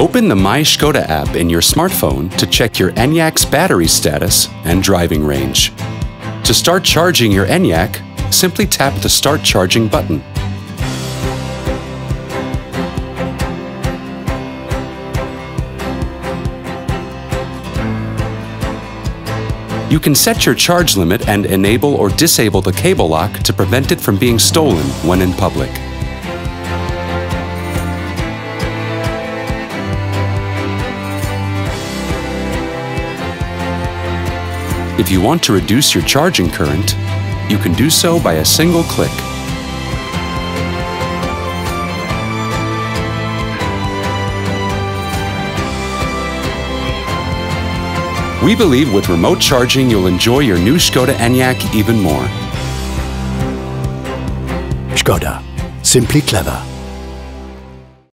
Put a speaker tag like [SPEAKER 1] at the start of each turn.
[SPEAKER 1] Open the My Škoda app in your smartphone to check your ENYAQ's battery status and driving range. To start charging your ENYAQ, simply tap the Start Charging button. You can set your charge limit and enable or disable the cable lock to prevent it from being stolen when in public. If you want to reduce your charging current, you can do so by a single click. We believe with remote charging you'll enjoy your new Škoda ENYAQ even more.
[SPEAKER 2] Škoda. Simply clever.